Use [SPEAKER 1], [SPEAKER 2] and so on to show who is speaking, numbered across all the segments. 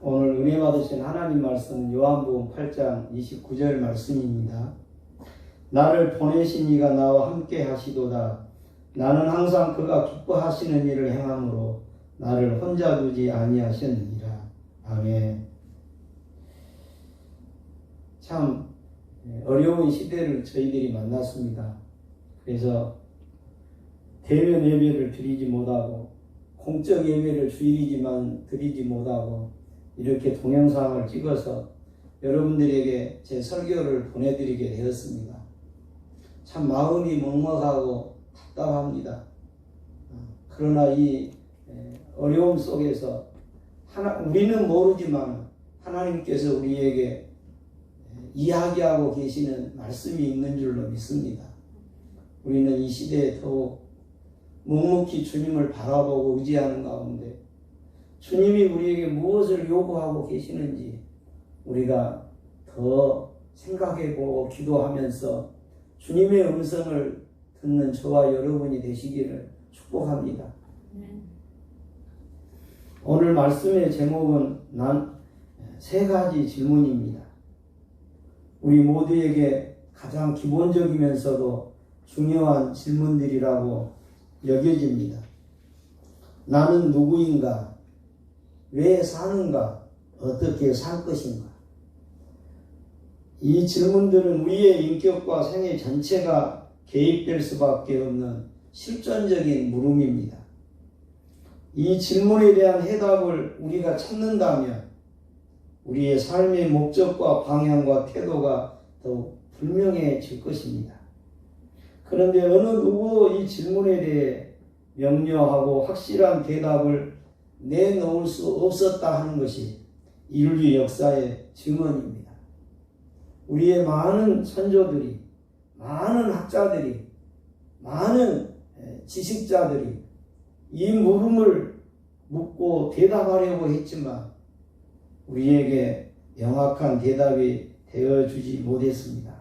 [SPEAKER 1] 오늘 은혜 받으신 하나님 말씀은 요한복음 8장 29절 말씀입니다. 나를 보내신 이가 나와 함께 하시도다. 나는 항상 그가 기뻐하시는 일을 행함으로 나를 혼자 두지 아니하셨느니라. 아멘. 참 어려운 시대를 저희들이 만났습니다. 그래서 대면 예배를 드리지 못하고 공적 예배를 주일이지만 드리지 못하고 이렇게 동영상을 찍어서 여러분들에게 제 설교를 보내드리게 되었습니다. 참 마음이 먹먹하고 답답합니다. 그러나 이 어려움 속에서 우리는 모르지만 하나님께서 우리에게 이야기하고 계시는 말씀이 있는 줄로 믿습니다. 우리는 이 시대에 더욱 묵묵히 주님을 바라보고 의지하는 가운데 주님이 우리에게 무엇을 요구하고 계시는지 우리가 더 생각해보고 기도하면서 주님의 음성을 듣는 저와 여러분이 되시기를 축복합니다. 오늘 말씀의 제목은 세 가지 질문입니다. 우리 모두에게 가장 기본적이면서도 중요한 질문들이라고 여겨집니다. 나는 누구인가? 왜 사는가? 어떻게 살 것인가? 이 질문들은 우리의 인격과 생애 전체가 개입될 수밖에 없는 실존적인 물음입니다. 이 질문에 대한 해답을 우리가 찾는다면 우리의 삶의 목적과 방향과 태도가 더욱 분명해질 것입니다. 그런데 어느 누구도 이 질문에 대해 명료하고 확실한 대답을 내놓을 수 없었다 하는 것이 인류 역사의 증언입니다. 우리의 많은 선조들이, 많은 학자들이, 많은 지식자들이 이 물음을 묻고 대답하려고 했지만 우리에게 명확한 대답이 되어주지 못했습니다.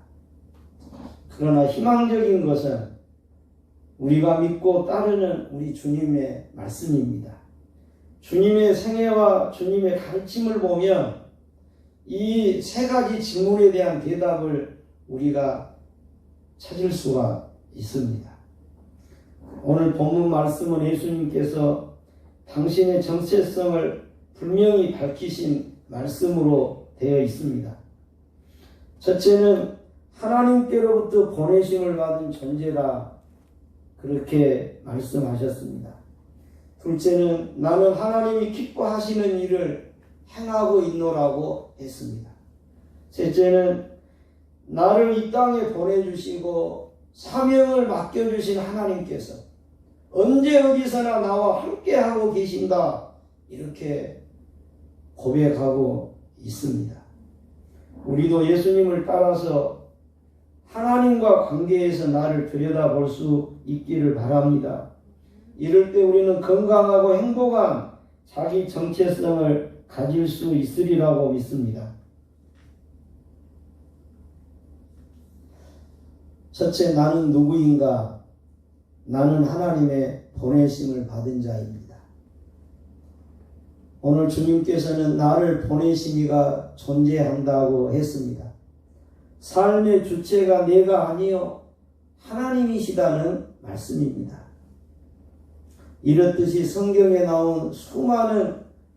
[SPEAKER 1] 그러나 희망적인 것은 우리가 믿고 따르는 우리 주님의 말씀입니다. 주님의 생애와 주님의 가르침을 보면 이 세 가지 질문에 대한 대답을 우리가 찾을 수가 있습니다. 오늘 본문 말씀은 예수님께서 당신의 정체성을 분명히 밝히신 말씀으로 되어 있습니다. 첫째는 하나님께로부터 보내심을 받은 존재라 그렇게 말씀하셨습니다. 둘째는 나는 하나님이 기뻐하시는 일을 행하고 있노라고 했습니다. 셋째는 나를 이 땅에 보내주시고 사명을 맡겨주신 하나님께서 언제 어디서나 나와 함께하고 계신다 이렇게 고백하고 있습니다. 우리도 예수님을 따라서 하나님과 관계에서 나를 들여다볼 수 있기를 바랍니다. 이럴 때 우리는 건강하고 행복한 자기 정체성을 가질 수 있으리라고 믿습니다. 첫째, 나는 누구인가? 나는 하나님의 보내심을 받은 자입니다. 오늘 주님께서는 나를 보내신 이가 존재한다고 했습니다. 삶의 주체가 내가 아니요 하나님이시다는 말씀입니다. 이렇듯이 성경에 나온 수많은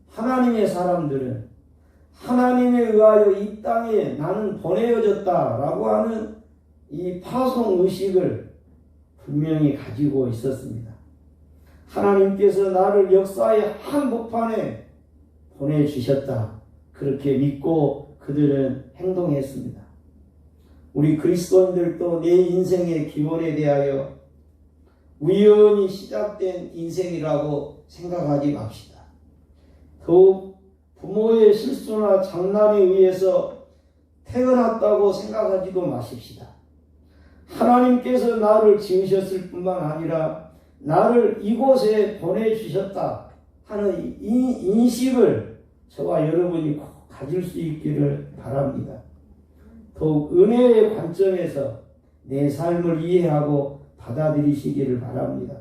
[SPEAKER 1] 하나님의 사람들은 하나님에 의하여 이 땅에 나는 보내어졌다라고 하는 이 파송의식을 분명히 가지고 있었습니다. 하나님께서 나를 역사의 한복판에 보내주셨다. 그렇게 믿고 그들은 행동했습니다. 우리 그리스도인들도 내 인생의 기원에 대하여 우연히 시작된 인생이라고 생각하지 맙시다. 더욱 부모의 실수나 장난에 의해서 태어났다고 생각하지도 마십시다. 하나님께서 나를 지으셨을 뿐만 아니라 나를 이곳에 보내주셨다 하는 이 인식을 저와 여러분이 꼭 가질 수 있기를 바랍니다. 더욱 은혜의 관점에서 내 삶을 이해하고 받아들이시기를 바랍니다.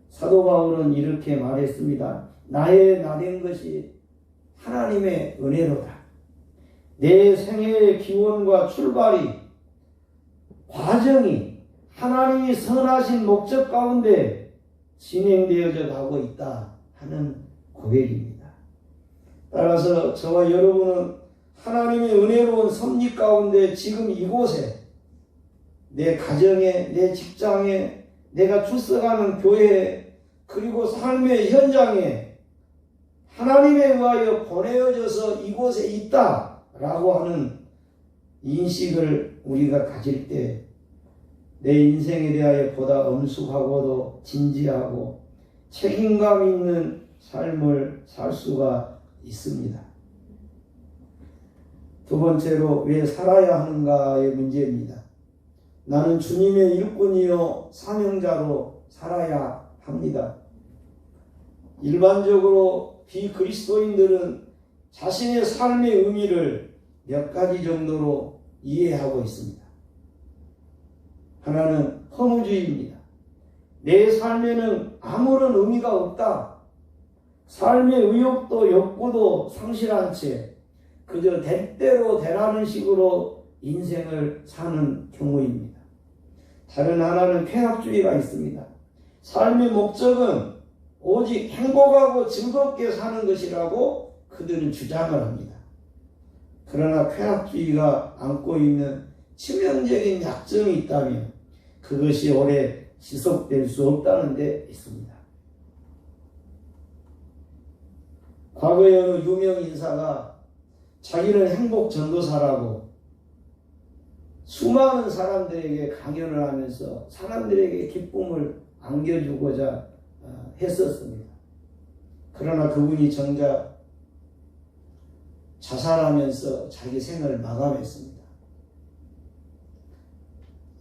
[SPEAKER 1] 사도 바울은 이렇게 말했습니다. 나의 나된 것이 하나님 하나님의 은혜로다. 내 생애의 기원과 출발이, 과정이 하나님이 선하신 목적 가운데 진행되어져 가고 있다 하는 고백입니다. 따라서 저와 여러분은 하나님의 은혜로운 섭리 가운데 지금 이곳에, 내 가정에, 내 직장에, 내가 출석하는 교회에, 그리고 삶의 현장에 하나님에 의하여 보내어져서 이곳에 있다라고 하는 인식을 우리가 가질 때 내 인생에 대하여 보다 엄숙하고도 진지하고 책임감 있는 삶을 살 수가 있습니다. 두 번째로 왜 살아야 하는가의 문제입니다. 나는 주님의 일꾼이요 사명자로 살아야 합니다. 일반적으로 비그리스도인들은 자신의 삶의 의미를 몇 가지 정도로 이해하고 있습니다. 하나는 허무주의입니다. 내 삶에는 아무런 의미가 없다. 삶의 의욕도 욕구도 상실한 채 그저 대대로 되라는 식으로 인생을 사는 경우입니다. 다른 하나는 쾌락주의가 있습니다. 삶의 목적은 오직 행복하고 즐겁게 사는 것이라고 그들은 주장을 합니다. 그러나 쾌락주의가 안고 있는 치명적인 약점이 있다면 그것이 오래 지속될 수 없다는 데 있습니다. 과거에 어느 유명 인사가 자기는 행복 전도사라고 수많은 사람들에게 강연을 하면서 사람들에게 기쁨을 안겨주고자 했었습니다. 그러나 그분이 정작 자살하면서 자기 생을 마감했습니다.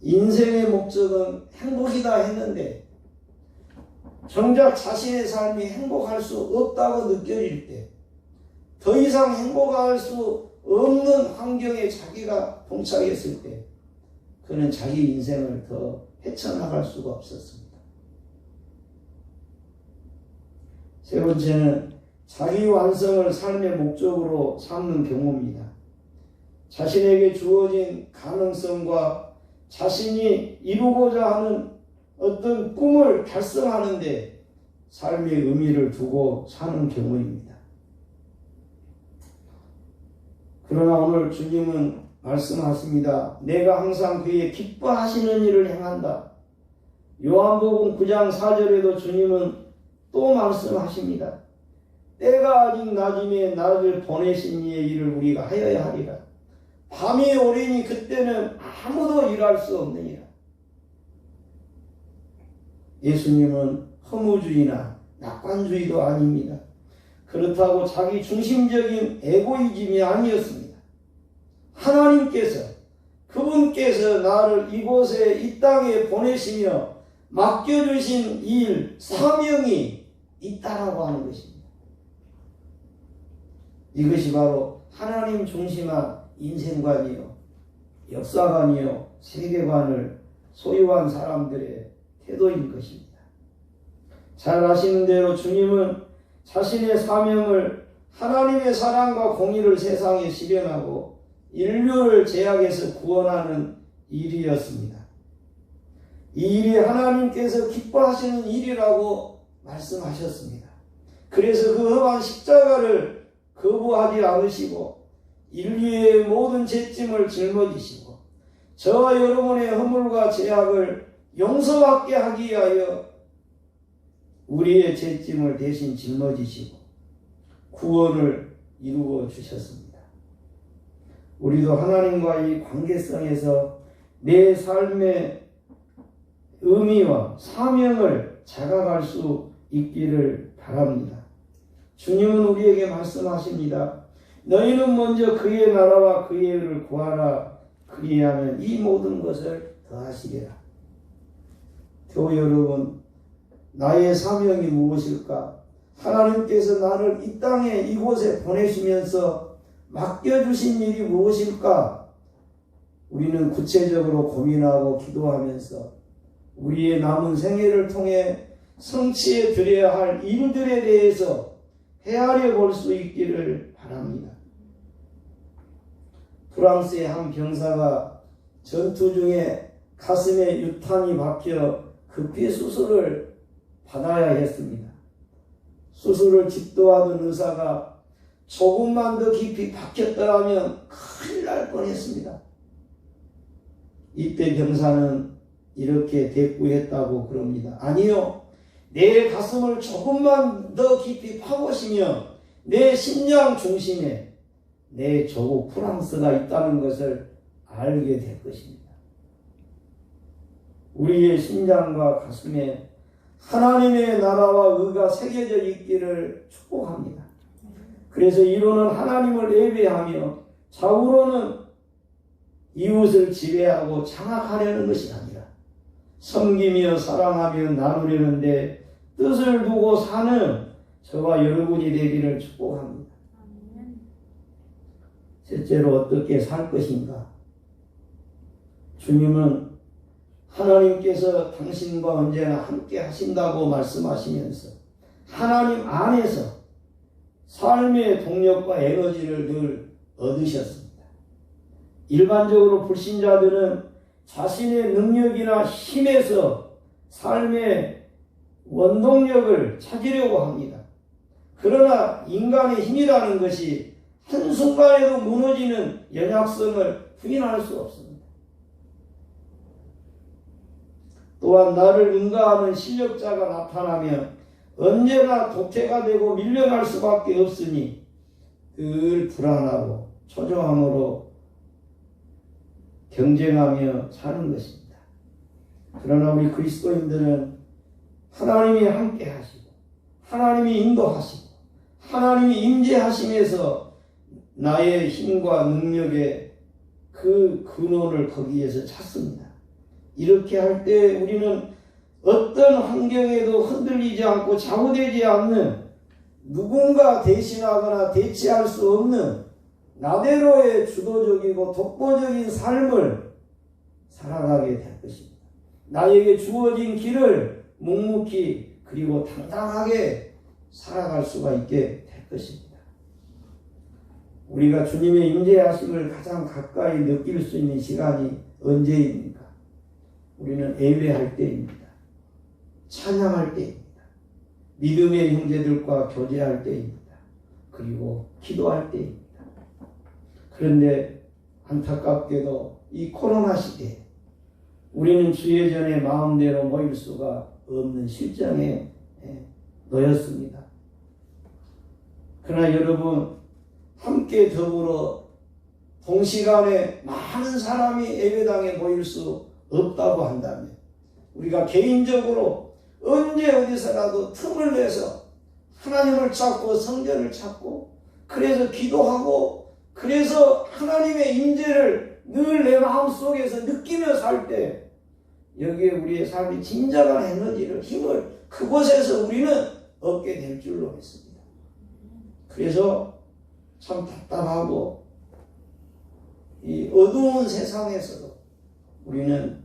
[SPEAKER 1] 인생의 목적은 행복이다 했는데 정작 자신의 삶이 행복할 수 없다고 느껴질 때, 더 이상 행복할 수 없는 환경에 자기가 봉착했을 때 그는 자기 인생을 더 헤쳐나갈 수가 없었습니다. 세 번째는 자기 완성을 삶의 목적으로 삼는 경우입니다. 자신에게 주어진 가능성과 자신이 이루고자 하는 어떤 꿈을 달성하는데 삶의 의미를 두고 사는 경우입니다. 그러나 오늘 주님은 말씀하십니다. 내가 항상 그의 기뻐하시는 일을 행한다. 요한복음 9장 4절에도 주님은 또 말씀하십니다. 때가 아직 낮음에 나를 보내신 이의 일을 우리가 하여야 하리라. 밤이 오리니 그때는 아무도 일할 수 없느니라. 예수님은 허무주의나 낙관주의도 아닙니다. 그렇다고 자기 중심적인 에고이즘이 아니었습니다. 하나님께서, 그분께서 나를 이곳에 이 땅에 보내시며 맡겨주신 일, 사명이 있다라고 하는 것입니다. 이것이 바로 하나님 중심한 인생관이요, 역사관이요, 세계관을 소유한 사람들의 태도인 것입니다. 잘 아시는 대로 주님은 자신의 사명을 하나님의 사랑과 공의를 세상에 실현하고 인류를 죄악에서 구원하는 일이었습니다. 이 일이 하나님께서 기뻐하시는 일이라고 말씀하셨습니다. 그래서 그 험한 십자가를 거부하지 않으시고 인류의 모든 죄짐을 짊어지시고 저와 여러분의 허물과 죄악을 용서받게 하기 위하여 우리의 죄짐을 대신 짊어지시고 구원을 이루어 주셨습니다. 우리도 하나님과의 관계성에서 내 삶의 의미와 사명을 자각할 수 있기를 바랍니다. 주님은 우리에게 말씀하십니다. 너희는 먼저 그의 나라와 그의 의를 구하라. 그리하면 이 모든 것을 더하시리라. 교회 여러분, 나의 사명이 무엇일까? 하나님께서 나를 이 땅에 이곳에 보내시면서 맡겨주신 일이 무엇일까? 우리는 구체적으로 고민하고 기도하면서 우리의 남은 생애를 통해 성취해 드려야 할 일들에 대해서 헤아려 볼 수 있기를 바랍니다. 프랑스의 한 병사가 전투 중에 가슴에 유탄이 박혀 급히 수술을 받아야 했습니다. 수술을 집도하던 의사가 조금만 더 깊이 박혔더라면 큰일 날 뻔했습니다. 이때 병사는 이렇게 대꾸했다고 그럽니다. 아니요, 내 가슴을 조금만 더 깊이 파보시면 내 심장 중심에 내 조국 프랑스가 있다는 것을 알게 될 것입니다. 우리의 심장과 가슴에 하나님의 나라와 의가 새겨져 있기를 축복합니다. 그래서 이로는 하나님을 예배하며 좌우로는 이웃을 지배하고 장악하려는 것이 아니라 섬기며 사랑하며 나누려는데 뜻을 두고 사는 저와 여러분이 되기를 축복합니다. 셋째로 어떻게 살 것인가? 주님은 하나님께서 당신과 언제나 함께 하신다고 말씀하시면서 하나님 안에서 삶의 동력과 에너지를 늘 얻으셨습니다. 일반적으로 불신자들은 자신의 능력이나 힘에서 삶의 원동력을 찾으려고 합니다. 그러나 인간의 힘이라는 것이 한순간에도 무너지는 연약성을 부인할 수 없습니다. 또한 나를 능가하는 실력자가 나타나면 언제나 도태가 되고 밀려날 수밖에 없으니 늘 불안하고 초조함으로 경쟁하며 사는 것입니다. 그러나 우리 그리스도인들은 하나님이 함께 하시고 하나님이 인도하시고 하나님이 임재하심에서 나의 힘과 능력의 그 근원을 거기에서 찾습니다. 이렇게 할 때 우리는 어떤 환경에도 흔들리지 않고 좌우되지 않는 누군가 대신하거나 대체할 수 없는 나대로의 주도적이고 독보적인 삶을 살아가게 될 것입니다. 나에게 주어진 길을 묵묵히 그리고 당당하게 살아갈 수가 있게 될 것입니다. 우리가 주님의 임재하심을 가장 가까이 느낄 수 있는 시간이 언제입니까? 우리는 예배할 때입니다. 찬양할 때입니다. 믿음의 형제들과 교제할 때입니다. 그리고 기도할 때입니다. 그런데 안타깝게도 이 코로나 시대에 우리는 주예전에 마음대로 모일 수가 없는 실정에 놓였습니다. 그러나 여러분, 함께 더불어 동시간에 많은 사람이 예배당에 모일 수 없다고 한다면 우리가 개인적으로 언제 어디서라도 틈을 내서 하나님을 찾고 성전을 찾고 그래서 기도하고 그래서 하나님의 임재를 늘 내 마음속에서 느끼며 살 때 여기에 우리의 삶이 진정한 에너지를 힘을 그곳에서 우리는 얻게 될 줄로 믿습니다. 그래서 참 답답하고 이 어두운 세상에서도 우리는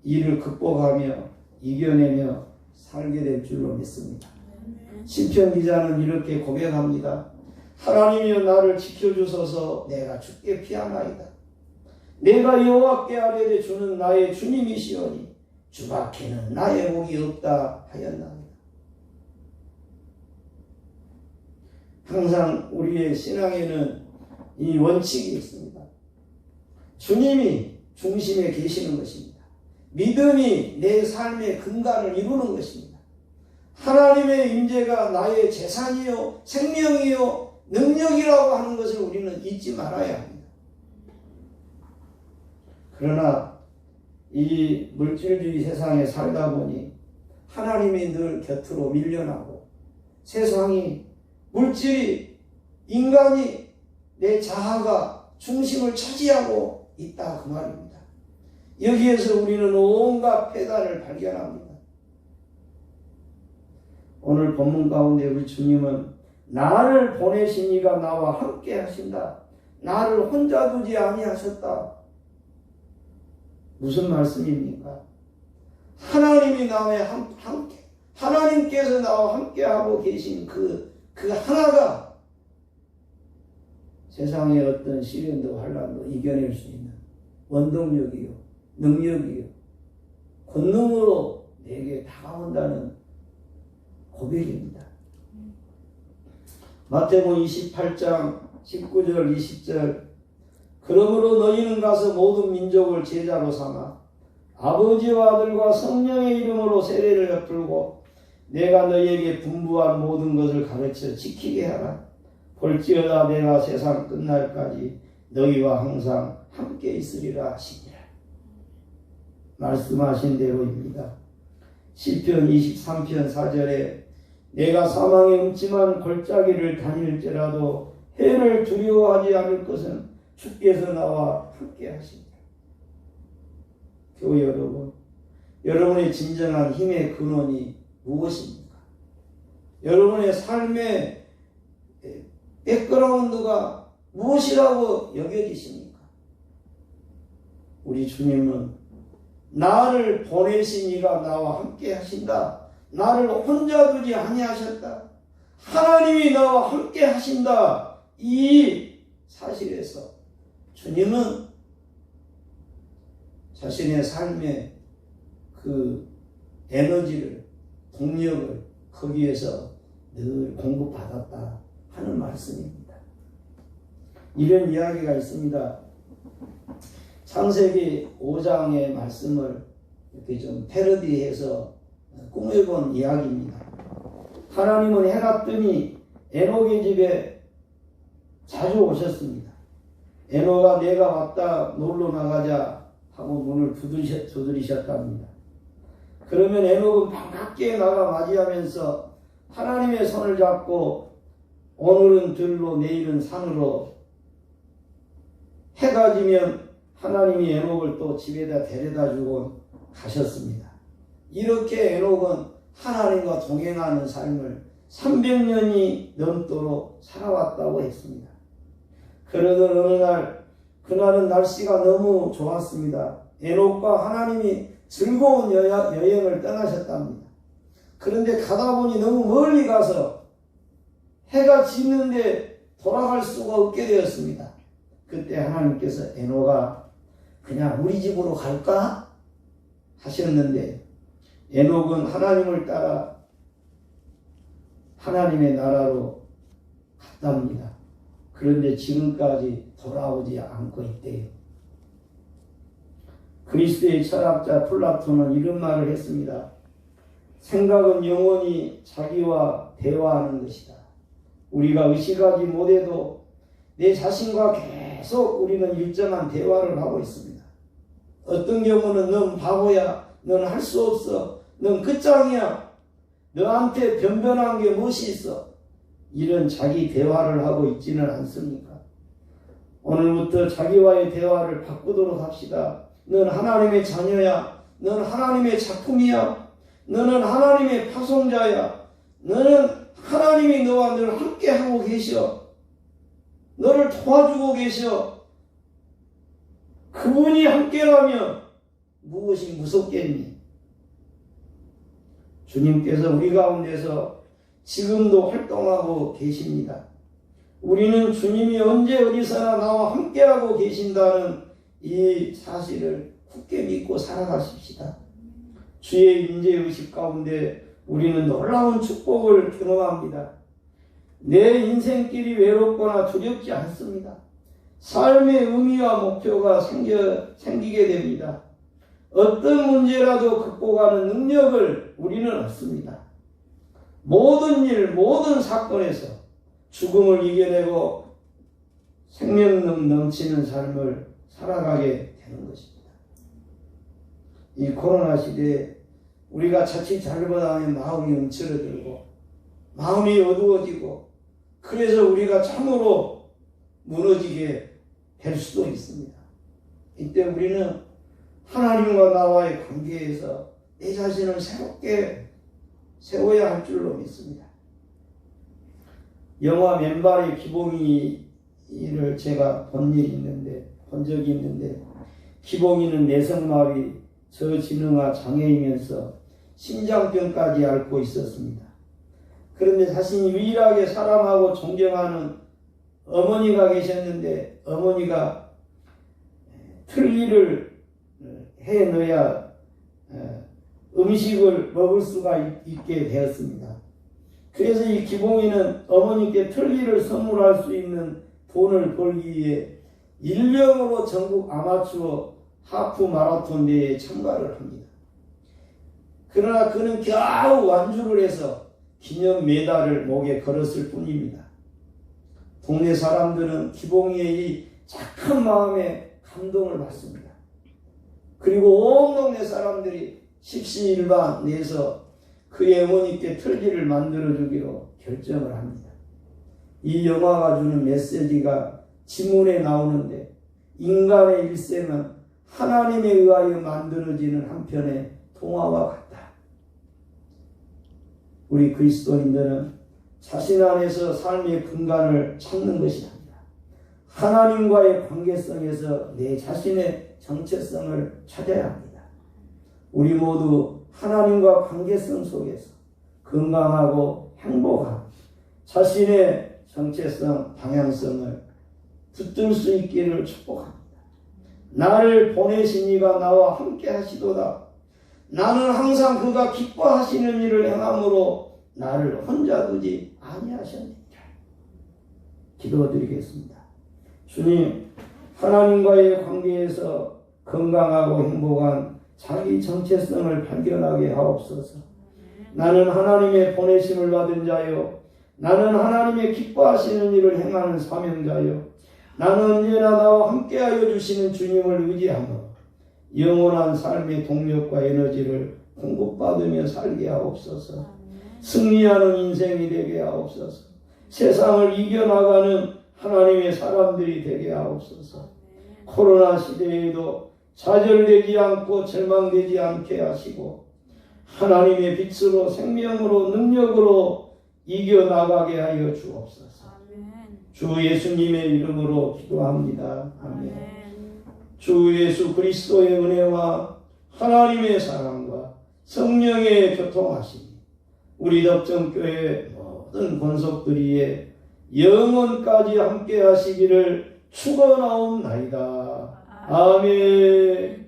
[SPEAKER 1] 이를 극복하며 이겨내며 살게 될 줄로 믿습니다. 시편 기자는 이렇게 고백합니다. 하나님이여 나를 지켜주소서. 내가 주께 피하나이다. 내가 여호와께 아뢰되 주는 나의 주님이시오니 주밖에는 나의 복이 없다 하였나이다. 항상 우리의 신앙에는 이 원칙이 있습니다. 주님이 중심에 계시는 것입니다. 믿음이 내 삶의 근간을 이루는 것입니다. 하나님의 임재가 나의 재산이요 생명이요 능력이라고 하는 것을 우리는 잊지 말아야 합니다. 그러나 이 물질주의 세상에 살다 보니 하나님이 늘 곁으로 밀려나고 세상이 물질이 인간이 내 자아가 중심을 차지하고 있다 그 말입니다. 여기에서 우리는 온갖 폐단을 발견합니다. 오늘 본문 가운데 우리 주님은 나를 보내신 이가 나와 함께 하신다. 나를 혼자 두지 아니하셨다. 무슨 말씀입니까? 하나님이 나와 함께, 하나님께서 나와 함께하고 계신 그 하나가 세상의 어떤 시련도 환난도 이겨낼 수 있는 원동력이요, 능력이요, 권능으로 내게 다가온다는 고백입니다. 마태복음 28장 19절 20절 그러므로 너희는 가서 모든 민족을 제자로 삼아 아버지와 아들과 성령의 이름으로 세례를 베풀고 내가 너희에게 분부한 모든 것을 가르쳐 지키게 하라. 볼지어다 내가 세상 끝날까지 너희와 항상 함께 있으리라 하시니라. 말씀하신 대로입니다. 시편 23편 4절에 내가 사망의 음침한 골짜기를 다닐지라도 해를 두려워하지 않을 것은 주께서 나와 함께 하시니라. 교회 여러분, 여러분의 진정한 힘의 근원이 무엇입니까? 여러분의 삶의 백그라운드가 무엇이라고 여겨지십니까? 우리 주님은 나를 보내신 이가 나와 함께 하신다. 나를 혼자 두지 아니하셨다. 하나님이 나와 함께 하신다. 이 사실에서 주님은 자신의 삶의 그 에너지를, 동력을 거기에서 늘 공급받았다 하는 말씀입니다. 이런 이야기가 있습니다. 창세기 5장의 말씀을 이렇게 좀 패러디해서 꾸며본 이야기입니다. 하나님은 해가 뜨니 에녹의 집에 자주 오셨습니다. 에녹아 내가 왔다 놀러 나가자 하고 문을 두드리셨답니다. 그러면 에녹은 반갑게 나가 맞이하면서 하나님의 손을 잡고 오늘은 들로 내일은 산으로 해가 지면 하나님이 에녹을 또 집에다 데려다 주고 가셨습니다. 이렇게 에녹은 하나님과 동행하는 삶을 300년이 넘도록 살아왔다고 했습니다. 그러던 어느 날, 그날은 날씨가 너무 좋았습니다. 에녹과 하나님이 즐거운 여행을 떠나셨답니다. 그런데 가다 보니 너무 멀리 가서 해가 지는데 돌아갈 수가 없게 되었습니다. 그때 하나님께서 에녹아 그냥 우리 집으로 갈까? 하셨는데 에녹은 하나님을 따라 하나님의 나라로 갔답니다. 그런데 지금까지 돌아오지 않고 있대요. 그리스도의 철학자 플라톤은 이런 말을 했습니다. 생각은 영원히 자기와 대화하는 것이다. 우리가 의식하지 못해도 내 자신과 계속 우리는 일정한 대화를 하고 있습니다. 어떤 경우는 넌 바보야, 넌 할 수 없어, 넌 끝장이야, 너한테 변변한 게 무엇이 있어, 이런 자기 대화를 하고 있지는 않습니까? 오늘부터 자기와의 대화를 바꾸도록 합시다. 넌 하나님의 자녀야, 넌 하나님의 작품이야, 너는 하나님의 파송자야, 너는 하나님이 너와 늘 함께 하고 계셔, 너를 도와주고 계셔. 그분이 함께라면 무엇이 무섭겠니? 주님께서 우리 가운데서 지금도 활동하고 계십니다. 우리는 주님이 언제 어디서나 나와 함께하고 계신다는 이 사실을 굳게 믿고 살아가십시다. 주의 임재의식 가운데 우리는 놀라운 축복을 경험합니다. 내 인생길이 외롭거나 두렵지 않습니다. 삶의 의미와 목표가 생기게 됩니다. 어떤 문제라도 극복하는 능력을 우리는 얻습니다. 모든 일, 모든 사건에서 죽음을 이겨내고 생명 넘치는 삶을 살아가게 되는 것입니다. 이 코로나 시대에 우리가 자칫 잘못하면 마음이 움츠러들고 마음이 어두워지고 그래서 우리가 참으로 무너지게 될 수도 있습니다. 이때 우리는 하나님과 나와의 관계에서 내 자신을 새롭게 세워야 할 줄로 믿습니다. 영화 맨발의 기봉이를 제가 본 적이 있는데 기봉이는 내성마비, 저지능아 장애이면서 심장병까지 앓고 있었습니다. 그런데 자신이 유일하게 사랑하고 존경하는 어머니가 계셨는데 어머니가 틀니를 해 넣어야 음식을 먹을 수가 있게 되었습니다. 그래서 이 기봉이는 어머니께 틀니를 선물할 수 있는 돈을 벌기 위해 일명으로 전국 아마추어 하프 마라톤 대회에 참가를 합니다. 그러나 그는 겨우 완주를 해서 기념 메달을 목에 걸었을 뿐입니다. 동네 사람들은 기봉이의 이 착한 마음에 감동을 받습니다. 그리고 온 동네 사람들이 십시일반 내서 그의 어머니께 틀니를 만들어주기로 결정을 합니다. 이 영화가 주는 메시지가 지문에 나오는데 인간의 일생은 하나님에 의하여 만들어지는 한편의 동화와 같다. 우리 그리스도인들은 자신 안에서 삶의 근간을 찾는 것이 아니라 하나님과의 관계성에서 내 자신의 정체성을 찾아야 합니다. 우리 모두 하나님과 관계성 속에서 건강하고 행복한 자신의 정체성, 방향성을 붙들 수 있기를 축복합니다. 나를 보내신 이가 나와 함께 하시도다. 나는 항상 그가 기뻐하시는 일을 행함으로 나를 혼자 두지 아니하셨느니라. 기도드리겠습니다. 주님, 하나님과의 관계에서 건강하고 행복한 자기 정체성을 발견하게 하옵소서. 나는 하나님의 보내심을 받은 자요, 나는 하나님의 기뻐하시는 일을 행하는 사명자요, 나는 언제나 나와 함께하여 주시는 주님을 의지하며 영원한 삶의 동력과 에너지를 공급받으며 살게 하옵소서. 승리하는 인생이 되게 하옵소서. 세상을 이겨나가는 하나님의 사람들이 되게 하옵소서. 코로나 시대에도 좌절되지 않고 절망되지 않게 하시고 하나님의 빛으로 생명으로 능력으로 이겨나가게 하여 주옵소서. 주 예수님의 이름으로 기도합니다. 아멘. 주 예수 그리스도의 은혜와 하나님의 사랑과 성령의 교통하심이 우리 덕정교회 모든 권속들이의 영원까지 함께 하시기를 축원하옵나이다. 아멘.